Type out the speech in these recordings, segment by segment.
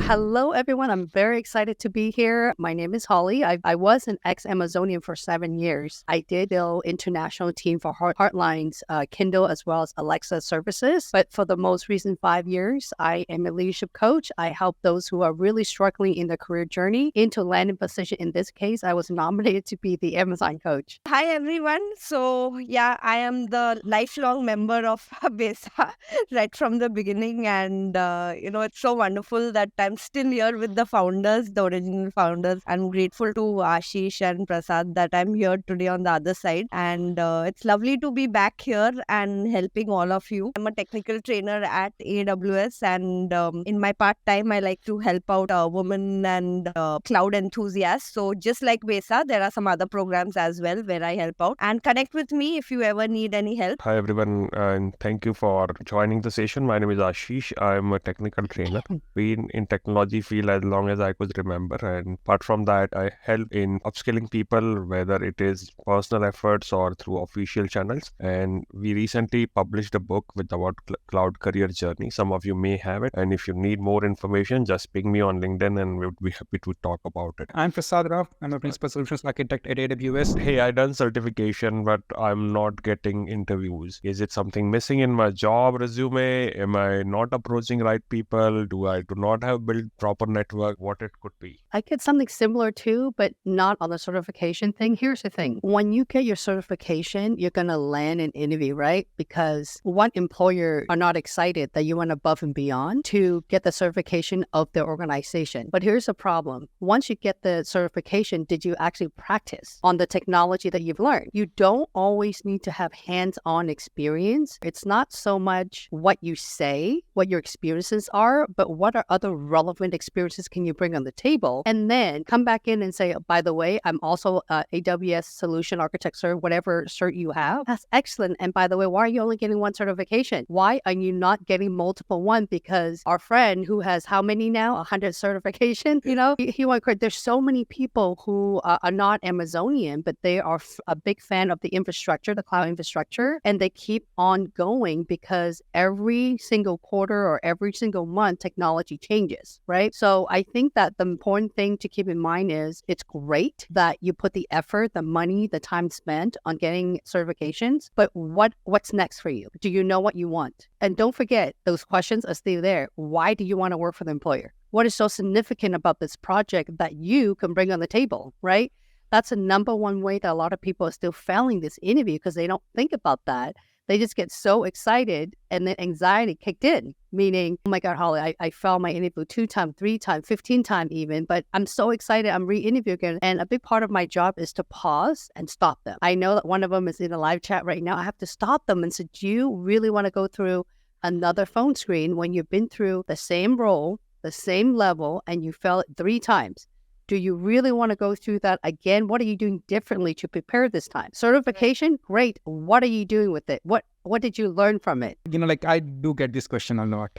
Hello, everyone. I'm very excited to be here. My name is Holly. I was an ex-Amazonian for 7 years. I did build international team for Heartline's Kindle as well as Alexa services. But for the most recent 5 years, I am a leadership coach. I help those who are really struggling in their career journey into landing position. In this case, I was nominated to be the Amazon coach. Hi everyone. I am the lifelong member of BESA right from the beginning, and it's so wonderful that I'm still here with the founders, the original founders. I'm grateful to Ashish and Prasad that I'm here today on the other side, and it's lovely to be back here and helping all of you. I'm a technical trainer at AWS, and in my part time, I like to help out women and cloud enthusiasts. So just like BESA, there are some other programs as well where I help out, and connect with me if you ever need any help. Hi everyone, and thank you for joining the session. My name is Ashish. I'm a technical trainer. Been in technology field as long as I could remember, and apart from that, I help in upskilling people, whether it is personal efforts or through official channels. And we recently published a book with about cloud career journey. Some of you may have it, and if you need more information, just ping me on LinkedIn, and we would be happy to talk about it. I'm Prasad Rao. I'm a principal solutions architect at AWS. Hey, I done certification, but I'm not getting interviews. Is it something missing in my job resume? Am I not approaching right people? Do not have built proper network? What it could be? I get something similar too, but not on the certification thing. Here's the thing. When you get your certification, you're going to land an interview, right? Because one employer are not excited that you went above and beyond to get the certification of their organization. But here's the problem. Once you get the certification, did you actually practice on the technology that you've learned? You don't always need to have hands-on experience. It's not so much what you say, what your experiences are, but what are other relevant experiences can you bring on the table? And then come back in and say, oh, by the way, I'm also AWS solution architect cert, whatever cert you have. That's excellent. And by the way, why are you only getting one certification? Why are you not getting multiple one? Because our friend who has how many now? 100 certification, he went great. There's so many people who are not Amazonian, but they are a big fan of the infrastructure, the cloud infrastructure, and they keep on going because every single quarter or every single month, technology changes, right? So I think that the important thing to keep in mind is it's great that you put the effort, the money, the time spent on getting certifications, but what's next for you? Do you know what you want? And don't forget, those questions are still there. Why do you want to work for the employer? What is so significant about this project that you can bring on the table, right? That's the number one way that a lot of people are still failing this interview because they don't think about that. They just get so excited and then anxiety kicked in, meaning, oh my God, Holly, I failed my interview 2 times, 3 times, 15 times even, but I'm so excited. I'm re-interviewing again. And a big part of my job is to pause and stop them. I know that one of them is in a live chat right now. I have to stop them and say, do you really want to go through another phone screen when you've been through the same role, the same level, and you failed 3 times? Do you really want to go through that again? What are you doing differently to prepare this time? Certification, great. What are you doing with it? What did you learn from it? I do get this question a lot.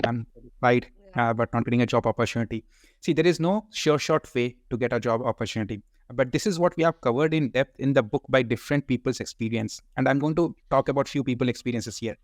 I'm certified, but not getting a job opportunity. See, there is no sure short way to get a job opportunity. But this is what we have covered in depth in the book by different people's experience. And I'm going to talk about few people experiences here.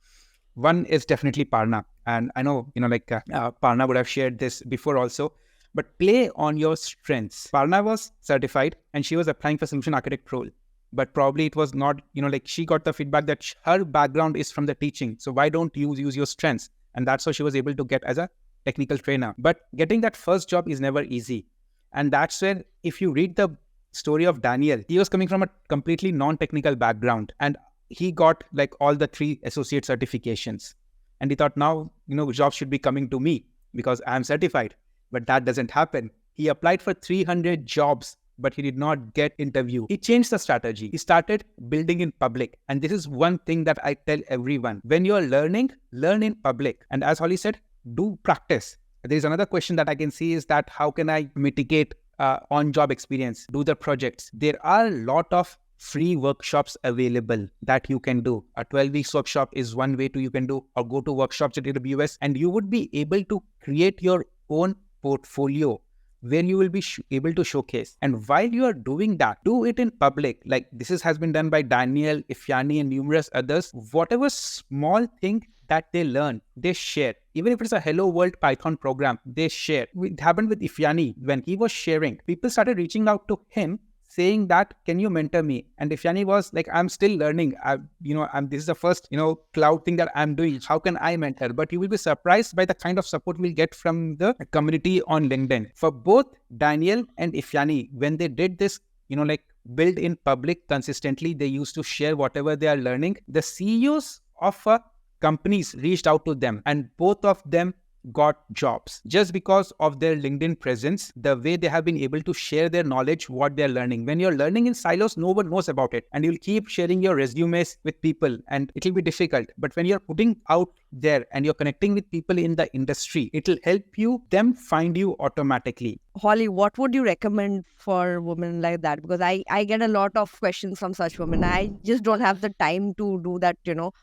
One is definitely Parna. And I know, Parna would have shared this before also. But play on your strengths. Parna was certified and she was applying for solution architect role. But probably it was not, she got the feedback that her background is from the teaching. So why don't you use your strengths? And that's how she was able to get as a technical trainer. But getting that first job is never easy. And that's where, if you read the story of Daniel, he was coming from a completely non-technical background. And he got all the 3 associate certifications. And he thought now, jobs should be coming to me because I am certified. But that doesn't happen. He applied for 300 jobs, but he did not get interview. He changed the strategy. He started building in public. And this is one thing that I tell everyone. When you're learning, learn in public. And as Holly said, do practice. There's another question that I can see is that how can I mitigate on-job experience? Do the projects. There are a lot of free workshops available that you can do. A 12 weeks workshop is one way you can do, or go to workshops at AWS, and you would be able to create your own portfolio where you will be able to showcase. And while you are doing that, do it in public. Like this has been done by Daniel, Ifyani, and numerous others. Whatever small thing that they learn, they share. Even if it's a Hello World Python program, they share. It happened with Ifyani. When he was sharing, people started reaching out to him saying that, can you mentor me? And Ifyani was like, I'm still learning. This is the first, cloud thing that I'm doing. How can I mentor? But you will be surprised by the kind of support we'll get from the community on LinkedIn. For both Daniel and Ifyani, when they did this, build in public consistently, they used to share whatever they are learning. The CEOs of companies reached out to them, and both of them got jobs just because of their LinkedIn presence, the way they have been able to share their knowledge, what they're learning. When you're learning in silos, no one knows about it, and you'll keep sharing your resumes with people and it'll be difficult. But when you're putting out there and you're connecting with people in the industry, it'll help them find you automatically. Holly, what would you recommend for women like that? Because I get a lot of questions from such women. I just don't have the time to do that,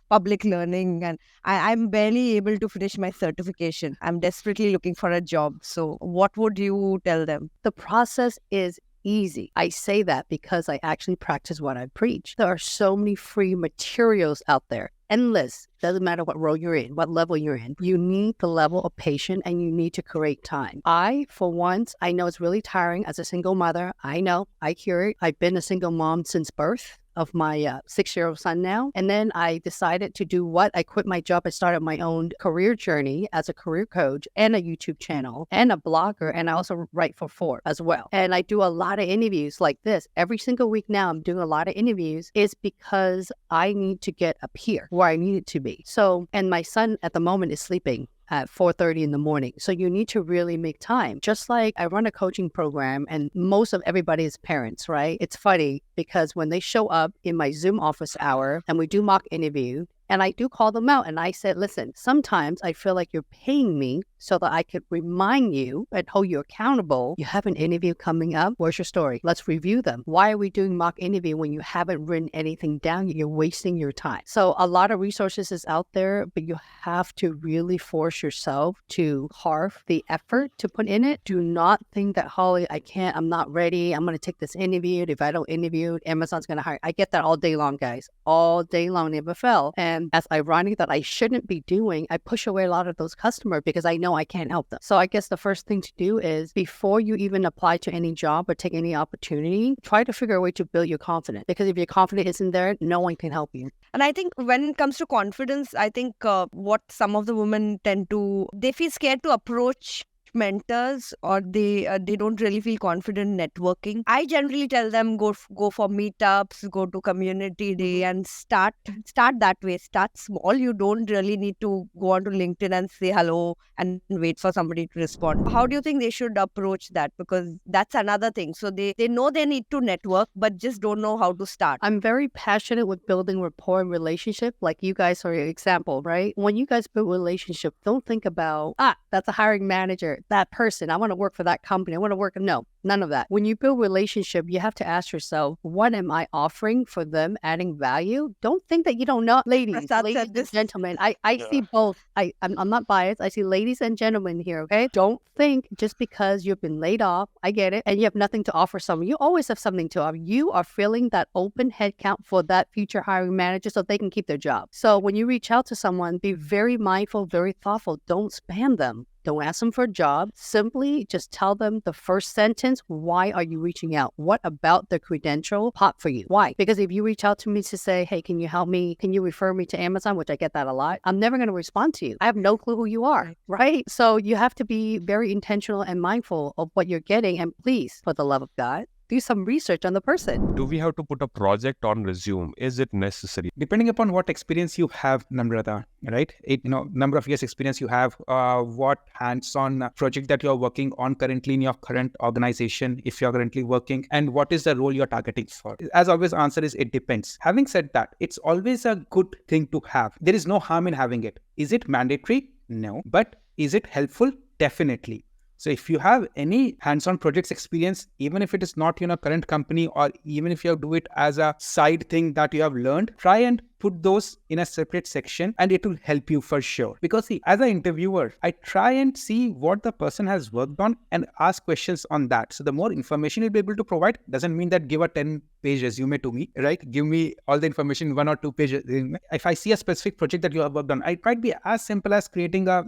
public learning. And I'm barely able to finish my certification. I'm desperately looking for a job. So what would you tell them? The process is easy. I say that because I actually practice what I preach. There are so many free materials out there. Endless. Doesn't matter what role you're in, what level you're in. You need the level of patience and you need to create time. For once, I know it's really tiring as a single mother. I know. I hear it. I've been a single mom since birth of my 6-year-old son now. And then I decided to do what? I quit my job. I started my own career journey as a career coach and a YouTube channel and a blogger. And I also write for Forbes as well. And I do a lot of interviews like this. Every single week now, I'm doing a lot of interviews is because I need to get up here where I need it to be. So, and my son at the moment is sleeping at 4:30 in the morning. So you need to really make time. Just like I run a coaching program and most of everybody is parents, right? It's funny because when they show up in my Zoom office hour and we do mock interview, and I do call them out and I said, listen, sometimes I feel like you're paying me so that I could remind you and hold you accountable. You have an interview coming up. Where's your story? Let's review them. Why are we doing mock interview when you haven't written anything down? You're wasting your time. So a lot of resources is out there, but you have to really force yourself to carve the effort to put in it. Do not think that, Holly, I'm not ready. I'm going to take this interview. If I don't interview, Amazon's going to hire. I get that all day long, guys. All day long, never fell. And as ironic that I shouldn't be doing, I push away a lot of those customers because I know I can't help them. So I guess the first thing to do is before you even apply to any job or take any opportunity, try to figure a way to build your confidence. Because if your confidence isn't there, no one can help you. And I think when it comes to confidence, I think what some of the women they feel scared to approach mentors, or they don't really feel confident networking. I generally tell them go for meetups, go to community day, and start that way. Start small. You don't really need to go onto LinkedIn and say hello and wait for somebody to respond. How do you think they should approach that? Because that's another thing. So they know they need to network, but just don't know how to start. I'm very passionate with building rapport and relationship. Like you guys are an example, right? When you guys build relationship, don't think about, that's a hiring manager, that person, I want to work for that company. No, none of that. When you build relationship, you have to ask yourself, what am I offering for them, adding value? Don't think that you don't know. Ladies and gentlemen, I see both. I'm not biased. I see ladies and gentlemen here, okay? Don't think just because you've been laid off, I get it, and you have nothing to offer someone. You always have something to offer. You are filling that open headcount for that future hiring manager so they can keep their job. So when you reach out to someone, be very mindful, very thoughtful. Don't spam them. Don't ask them for a job. Simply just tell them the first sentence, why are you reaching out? What about the credential pop for you? Why? Because if you reach out to me to say, hey, can you help me? Can you refer me to Amazon? Which I get that a lot. I'm never going to respond to you. I have no clue who you are, right? So you have to be very intentional and mindful of what you're getting. And please, for the love of God, do some research on the person. Do we have to put a project on resume? Is it necessary? Depending upon what experience you have, Namrata, right? Number of years experience you have, what hands-on project that you're working on currently in your current organization, if you're currently working, and what is the role you're targeting for. As always, answer is it depends. Having said that, it's always a good thing to have. There is no harm in having it. Is it mandatory? No. But is it helpful? Definitely. So if you have any hands-on projects experience, even if it is not in a current company, or even if you do it as a side thing that you have learned, try and put those in a separate section and it will help you for sure. Because see, as an interviewer, I try and see what the person has worked on and ask questions on that. So the more information you'll be able to provide doesn't mean that give a 10-page resume to me, right? Give me all the information in 1 or 2 pages. If I see a specific project that you have worked on, it might be as simple as creating a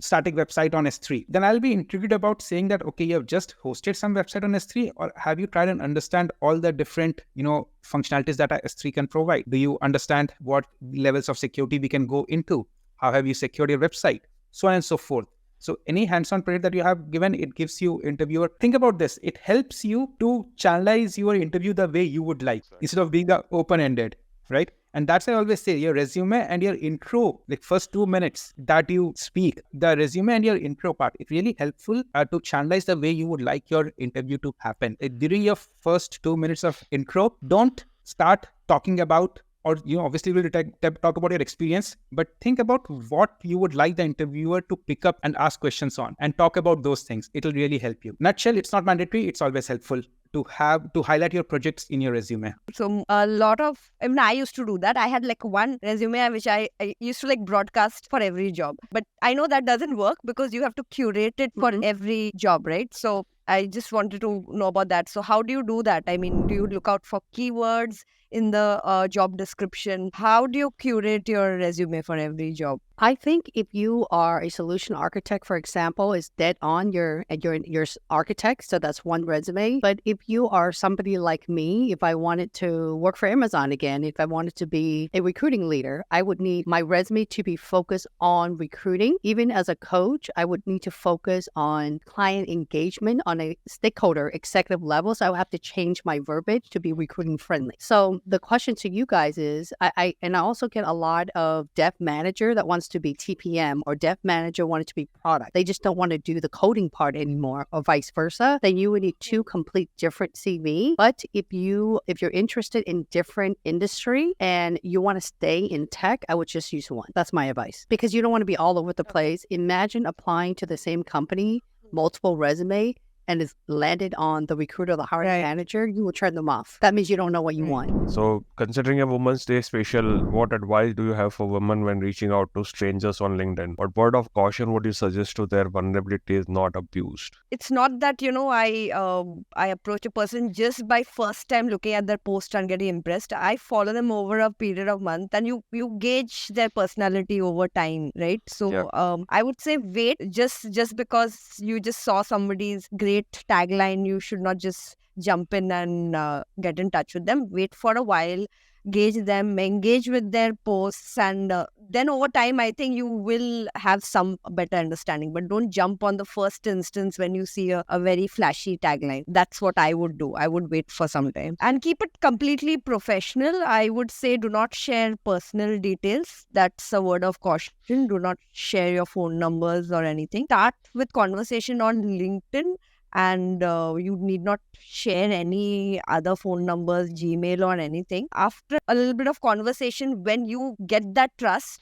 static website on S3. Then I'll be intrigued about saying that, okay, you have just hosted some website on S3, or have you tried and understand all the different, functionalities that a S3 can provide? Do you understand what levels of security we can go into? How have you secured your website? So on and so forth. So any hands-on project that you have given, it gives you interviewer. Think about this. It helps you to channelize your interview the way you would like, instead of being open-ended, right? And that's why I always say your resume and your intro, like first 2 minutes that you speak, the resume and your intro part, it's really helpful to channelize the way you would like your interview to happen. During your first 2 minutes of intro, don't start talking about, or obviously we'll talk about your experience, but think about what you would like the interviewer to pick up and ask questions on, and talk about those things. It'll really help you. Nutshell, it's not mandatory. It's always helpful to highlight your projects in your resume. So I used to do that. I had like one resume which I used to like broadcast for every job. But I know that doesn't work because you have to curate it for every job, right? So I just wanted to know about that. So how do you do that? I mean, do you look out for keywords in the job description? How do you curate your resume for every job? I think if you are a solution architect, for example, is dead on your architect. So that's one resume. But if you are somebody like me, if I wanted to work for Amazon again, if I wanted to be a recruiting leader, I would need my resume to be focused on recruiting. Even as a coach, I would need to focus on client engagement on a stakeholder executive level. So I would have to change my verbiage to be recruiting friendly. So the question to you guys is, I also get a lot of dev manager that wants to be TPM, or dev manager wanted to be product. They just don't want to do the coding part anymore, or vice versa. Then you would need two complete different CV. But if you're interested in different industry and you want to stay in tech, I would just use one. That's my advice, because you don't want to be all over the place. Imagine applying to the same company, multiple resume, and is landed on the recruiter or the hiring manager, you will turn them off. That means you don't know what you want. So considering a Women's Day special, what advice do you have for women when reaching out to strangers on LinkedIn? What word of caution would you suggest to their vulnerability is not abused? It's not that, I approach a person just by first time looking at their post and getting impressed. I follow them over a period of month, and you gauge their personality over time, right? So I would say wait, just because you just saw somebody's great tagline, you should not just jump in and get in touch with them. Wait for a while, gauge them, engage with their posts, and then over time I think you will have some better understanding. But don't jump on the first instance when you see a very flashy tagline. That's what I would do. I would wait for some time and keep it completely professional. I would say do not share personal details. That's a word of caution. Do not share your phone numbers or anything. Start with conversation on LinkedIn, and you need not share any other phone numbers, Gmail or anything. After a little bit of conversation, when you get that trust,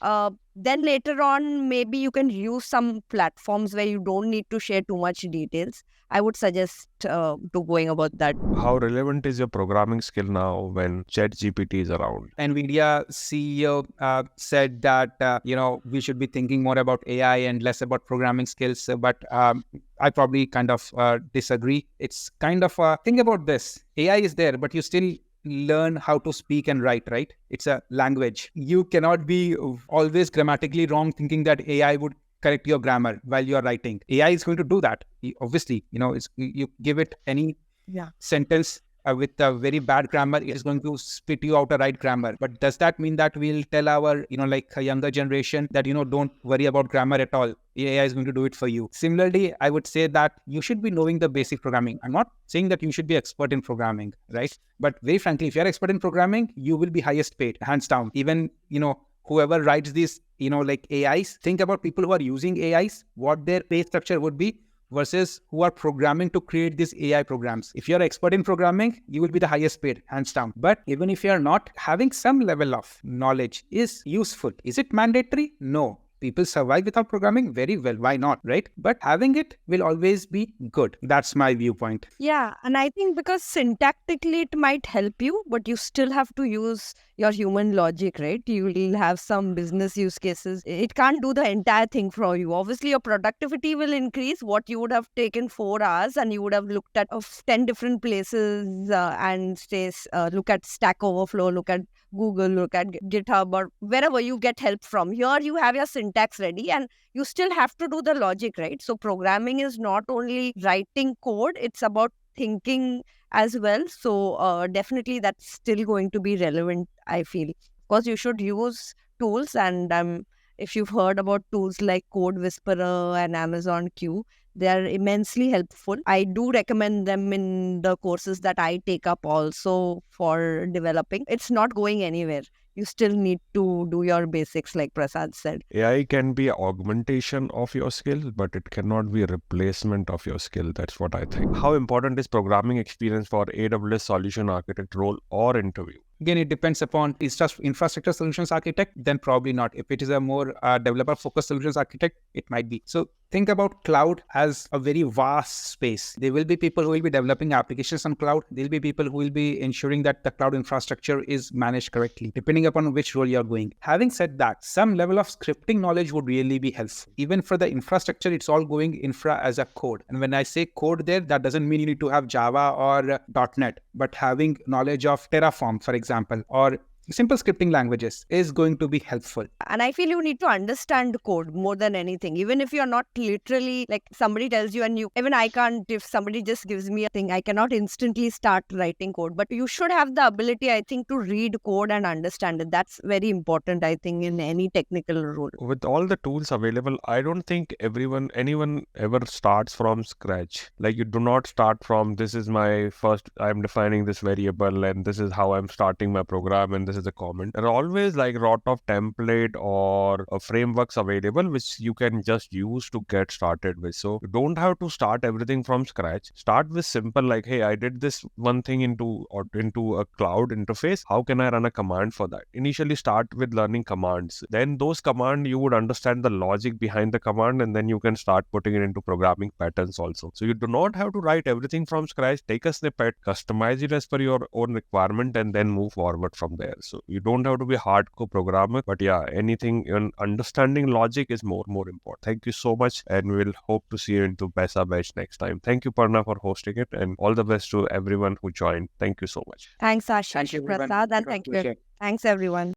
then later on, maybe you can use some platforms where you don't need to share too much details. I would suggest to going about that. How relevant is your programming skill now when ChatGPT is around? NVIDIA CEO said that, we should be thinking more about AI and less about programming skills. But I probably kind of disagree. It's kind of think about this. AI is there, but you still learn how to speak and write, right? It's a language. You cannot be always grammatically wrong thinking that AI would correct your grammar while you're writing. AI is going to do that. Obviously, you give it any sentence with a very bad grammar, it is going to spit you out a right grammar. But does that mean that we'll tell our, a younger generation that, don't worry about grammar at all? AI is going to do it for you. Similarly, I would say that you should be knowing the basic programming. I'm not saying that you should be expert in programming, right? But very frankly, if you're expert in programming, you will be highest paid, hands down. Even, whoever writes these, AIs, think about people who are using AIs, what their pay structure would be versus who are programming to create these AI programs. If you're expert in programming, you will be the highest paid, hands down. But even if you're not, having some level of knowledge is useful. Is it mandatory? No. People survive without programming very well. Why not, right? But having it will always be good. That's my viewpoint. Yeah, and I think because syntactically it might help you, but you still have to use your human logic, right? You will have some business use cases. It can't do the entire thing for you. Obviously, your productivity will increase. What you would have taken 4 hours and you would have looked at 10 different places and look at Stack Overflow, look at Google, look at GitHub, or wherever you get help from. Here you have your syntax ready and you still have to do the logic, right? So programming is not only writing code, it's about thinking as well. So definitely that's still going to be relevant, I feel. Of course, you should use tools, and if you've heard about tools like Code Whisperer and Amazon Q, they are immensely helpful. I do recommend them in the courses that I take up also for developing. It's not going anywhere. You still need to do your basics, like Prasad said. AI can be an augmentation of your skill, but it cannot be a replacement of your skill. That's what I think. How important is programming experience for AWS solution architect role or interview? Again, it depends upon infrastructure solutions architect, then probably not. If it is a more developer-focused solutions architect, it might be. So think about cloud as a very vast space. There will be people who will be developing applications on cloud. There will be people who will be ensuring that the cloud infrastructure is managed correctly, depending upon which role you're going. Having said that, some level of scripting knowledge would really be helpful. Even for the infrastructure, it's all going infra as a code. And when I say code there, that doesn't mean you need to have Java or .NET, but having knowledge of Terraform, for example, or simple scripting languages is going to be helpful. And I feel you need to understand code more than anything. Even if you're not literally, like somebody tells you, and even I can't, if somebody just gives me a thing, I cannot instantly start writing code. But you should have the ability, I think, to read code and understand it. That's very important, I think, in any technical role. With all the tools available, I don't think anyone ever starts from scratch. Like, you do not start from, this is my first, I'm defining this variable and this is how I'm starting my program and this is a comment. There are always like a lot of template or frameworks available which you can just use to get started with. So you don't have to start everything from scratch. Start with simple, like, hey, I did this one thing into a cloud interface. How can I run a command for that? Initially start with learning commands. Then those commands, you would understand the logic behind the command, and then you can start putting it into programming patterns also. So you do not have to write everything from scratch. Take a snippet, customize it as per your own requirement, and then move forward from there. So you don't have to be a hardcore programmer, but yeah, anything in understanding logic is more important. Thank you so much, and we'll hope to see you into Paisa Batch next time. Thank you, Parna, for hosting it, and all the best to everyone who joined. Thank you so much. Thanks, Ashish, Thank you, everyone. Prasad, and It was thank you. appreciated. Thanks, everyone.